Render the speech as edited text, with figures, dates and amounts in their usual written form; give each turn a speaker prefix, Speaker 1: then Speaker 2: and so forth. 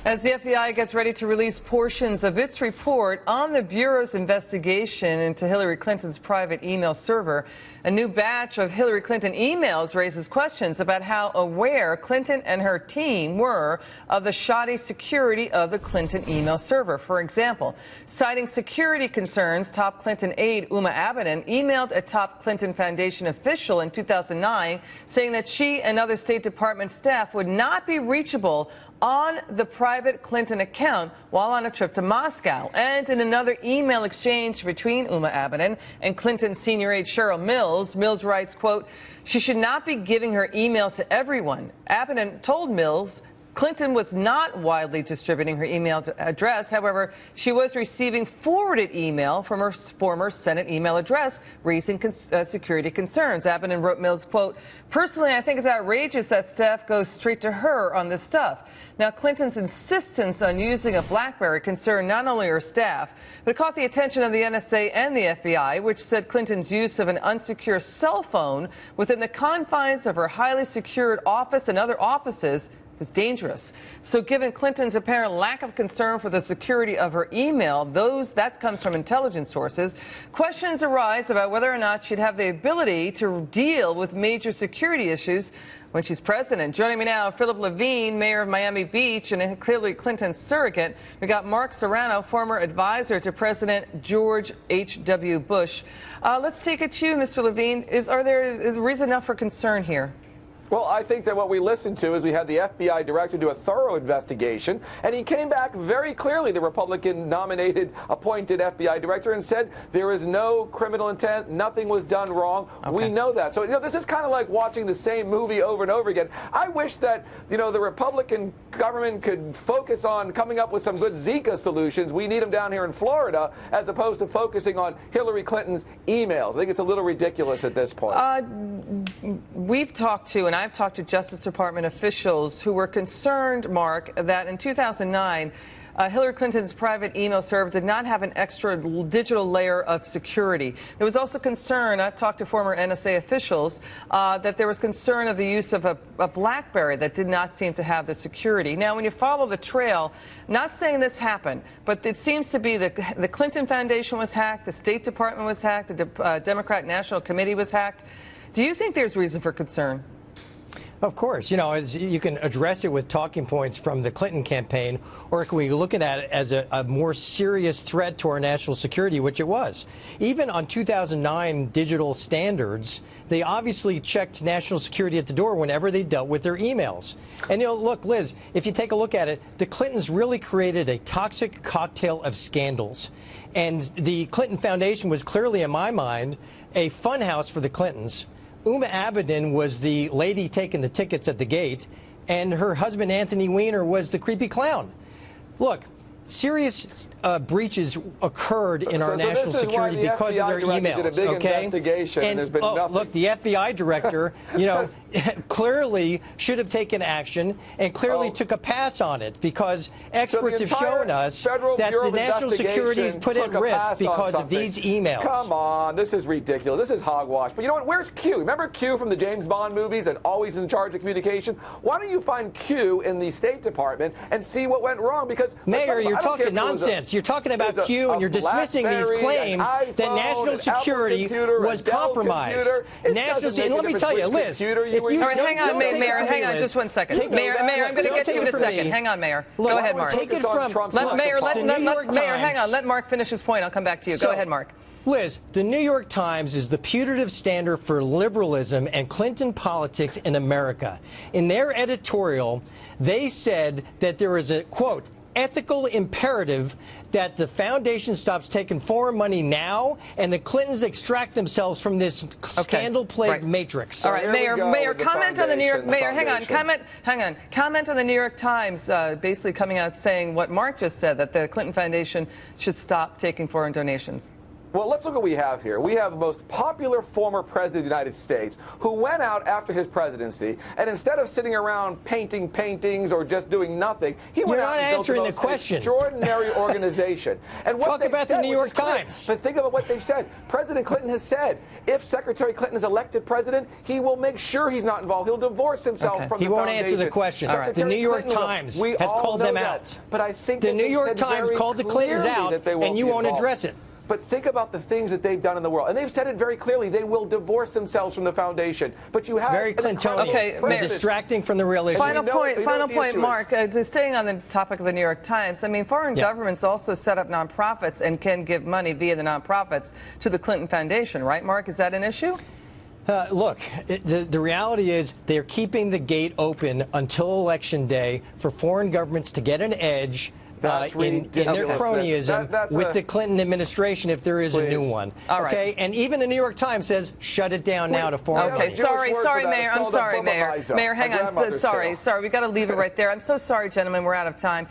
Speaker 1: As the FBI gets ready to release portions of its report on the Bureau's investigation into Hillary Clinton's private email server, a new batch of Hillary Clinton emails raises questions about how aware Clinton and her team were of the shoddy security of the Clinton email server. For example, citing security concerns, top Clinton aide Huma Abedin emailed a top Clinton Foundation official in 2009 saying that she and other State Department staff would not be reachable on the private Clinton account while on a trip to Moscow. And in another email exchange between Huma Abedin and Clinton senior aide Cheryl Mills, Mills writes, quote, "She should not be giving her email to everyone." Abedin told Mills Clinton was not widely distributing her email address. However, she was receiving forwarded email from her former Senate email address, raising security concerns. Abedin wrote Mills, quote, "Personally, I think it's outrageous that staff goes straight to her on this stuff." Now, Clinton's insistence on using a BlackBerry concerned not only her staff, but it caught the attention of the NSA and the FBI, which said Clinton's use of an unsecure cell phone within the confines of her highly secured office and other offices was dangerous. So given Clinton's apparent lack of concern for the security of her email, that comes from intelligence sources, questions arise about whether or not she'd have the ability to deal with major security issues when she's president. Joining me now, Philip Levine, mayor of Miami Beach and Hillary Clinton's surrogate. We got Mark Serrano, former advisor to President George H.W. Bush. Let's take it to you, Mr. Levine. Is reason enough for concern here?
Speaker 2: Well, I think that what we listened to is we had the FBI director do a thorough investigation, and he came back very clearly, the Republican-nominated, appointed FBI director, and said there is no criminal intent, nothing was done wrong. Okay. We know that. So, this is kind of like watching the same movie over and over again. I wish that, the Republican government could focus on coming up with some good Zika solutions. We need them down here in Florida, as opposed to focusing on Hillary Clinton's emails. I think it's a little ridiculous at this point.
Speaker 1: We've talked to, and I've talked to Justice Department officials who were concerned, Mark, that in 2009, Hillary Clinton's private email server did not have an extra digital layer of security. There was also concern, I've talked to former NSA officials, that there was concern of the use of a BlackBerry that did not seem to have the security. Now, when you follow the trail, not saying this happened, but it seems to be that the Clinton Foundation was hacked, the State Department was hacked, the Democrat National Committee was hacked. Do you think there's reason for concern?
Speaker 3: Of course. As you can address it with talking points from the Clinton campaign, or can we look at it as a more serious threat to our national security, which it was. Even on 2009 digital standards, they obviously checked national security at the door whenever they dealt with their emails. And, look, Liz, if you take a look at it, the Clintons really created a toxic cocktail of scandals. And the Clinton Foundation was clearly, in my mind, a funhouse for the Clintons. Huma Abedin was the lady taking the tickets at the gate, and her husband, Anthony Weiner, was the creepy clown. Look, serious breaches occurred in our national security because of their emails, okay? And look, the FBI director, clearly should have taken action and clearly took a pass on it, because experts have shown us that the national security is put at risk because of these emails.
Speaker 2: Come on, this is ridiculous. This is hogwash. But you know what? Where's Q? Remember Q from the James Bond movies and always in charge of communication? Why don't you find Q in the State Department and see what went wrong? Because
Speaker 3: Mayor, you're talking nonsense. You're talking about Q, and you're dismissing these claims that national security was compromised. And let me tell you, Liz,
Speaker 1: all right, hang on, Mayor, hang on just one second. Mayor, I'm going to get to you in a second. Hang on, Mayor. Go ahead, Mark.
Speaker 3: Take it from
Speaker 1: Mayor, hang on. Let Mark finish his point. I'll come back to you. Go ahead, Mark.
Speaker 3: Liz, the New York Times is the putative standard for liberalism and Clinton politics in America. In their editorial, they said that there is a, quote, ethical imperative that the foundation stops taking foreign money now, and the Clintons extract themselves from this scandal-plagued matrix.
Speaker 1: All right, Mayor, comment on the New York. Mayor, hang on. Comment on the New York Times basically coming out saying what Mark just said, that the Clinton Foundation should stop taking foreign donations.
Speaker 2: Well, let's look what we have here. We have the most popular former president of the United States who went out after his presidency, and instead of sitting around painting paintings or just doing nothing, he went out and built the most extraordinary organization. And what
Speaker 3: Talk about the New York Times.
Speaker 2: But think about what they've said. President Clinton has said, if Secretary Clinton is elected president, he will make sure he's not involved. He'll divorce himself from the foundation.
Speaker 3: He won't answer the question.
Speaker 2: Right.
Speaker 3: The New York Times has called them out.
Speaker 2: But I think
Speaker 3: the New York Times called the Clintons out, and you won't address it.
Speaker 2: But think about the things that they've done in the world. And they've said it very clearly. They will divorce themselves from the foundation. But you have...
Speaker 3: It's very Clintonian.
Speaker 1: Okay,
Speaker 3: They're distracting from the real issue.
Speaker 1: Final point, Mark. Staying on the topic of the New York Times, I mean, foreign governments also set up nonprofits and can give money via the nonprofits to the Clinton Foundation, right, Mark? Is that an issue?
Speaker 3: Look, the reality is they're keeping the gate open until Election Day for foreign governments to get an edge in their cronyism with the Clinton administration if there is a new one. Okay, and even the New York Times says shut it down now to foreign
Speaker 1: governments. Sorry, Mayor. I'm sorry, Mayor. Mayor, hang on. Sorry, we've got to leave it right there. I'm so sorry, gentlemen. We're out of time.